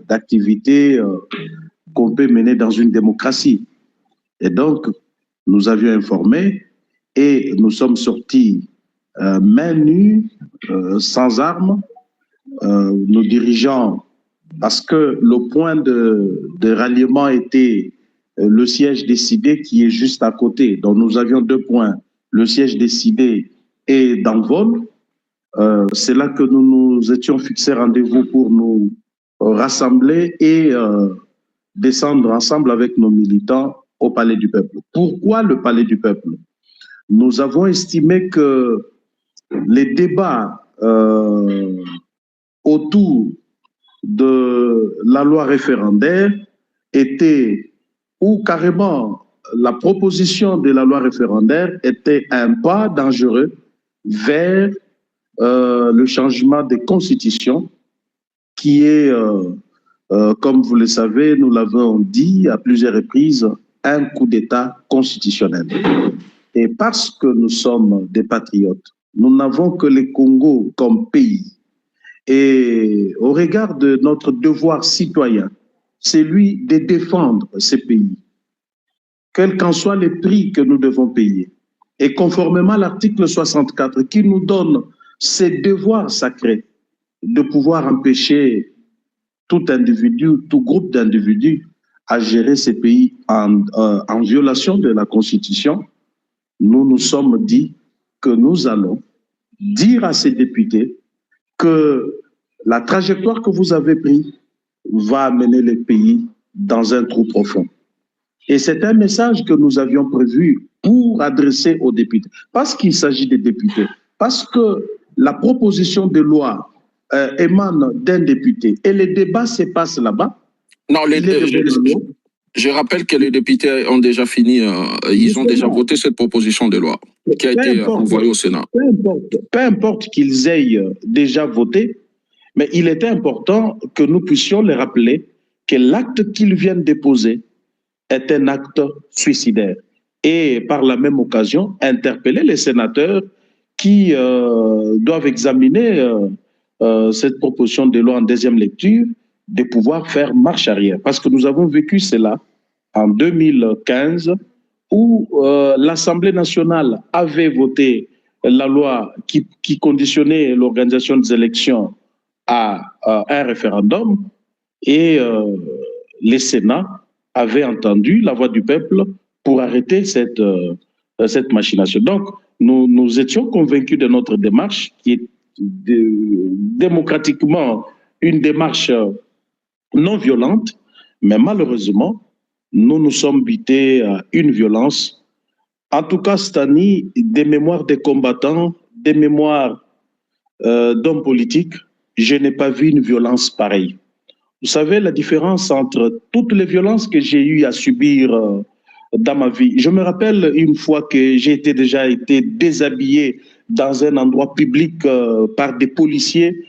d'activités qu'on peut mener dans une démocratie. Et donc, nous avions informé et nous sommes sortis main nue, sans armes, nous dirigeant, parce que le point de ralliement était le siège décidé qui est juste à côté. Donc nous avions 2 points, le siège décidé et d'envol. C'est là que nous nous étions fixés rendez-vous pour nous rassembler et descendre ensemble avec nos militants au Palais du Peuple. Pourquoi le Palais du Peuple? Nous avons estimé que les débats autour de la loi référendaire étaient, ou carrément la proposition de la loi référendaire était un pas dangereux vers le changement des constitutions qui est, comme vous le savez, nous l'avons dit à plusieurs reprises, un coup d'État constitutionnel. Et parce que nous sommes des patriotes, nous n'avons que le Congo comme pays. Et au regard de notre devoir citoyen, c'est lui de défendre ce pays, quels qu'en soient les prix que nous devons payer. Et conformément à l'article 64 qui nous donne ces devoirs sacrés de pouvoir empêcher tout individu, tout groupe d'individus à gérer ces pays en violation de la Constitution, nous nous sommes dit que nous allons dire à ces députés que la trajectoire que vous avez prise va amener le pays dans un trou profond. Et c'est un message que nous avions prévu pour adresser aux députés. Parce qu'il s'agit des députés, parce que la proposition de loi émane d'un député et les débats se passent là-bas. Non, je rappelle que les députés ont déjà fini, ils ont déjà voté cette proposition de loi qui a été envoyée au Sénat. Peu importe qu'ils aient déjà voté, mais il était important que nous puissions les rappeler que l'acte qu'ils viennent déposer est un acte suicidaire. Et par la même occasion, interpeller les sénateurs qui doivent examiner cette proposition de loi en deuxième lecture, de pouvoir faire marche arrière. Parce que nous avons vécu cela en 2015, où l'Assemblée nationale avait voté la loi qui conditionnait l'organisation des élections à un référendum, et le Sénat avait entendu la voix du peuple pour arrêter cette machination. Donc, nous étions convaincus de notre démarche, qui est démocratiquement une démarche non violente, mais malheureusement, nous nous sommes butés à une violence. En tout cas, Stani, des mémoires des combattants, des mémoires d'hommes politiques, je n'ai pas vu une violence pareille. Vous savez la différence entre toutes les violences que j'ai eu à subir dans ma vie. Je me rappelle une fois que j'ai déjà été déshabillé dans un endroit public par des policiers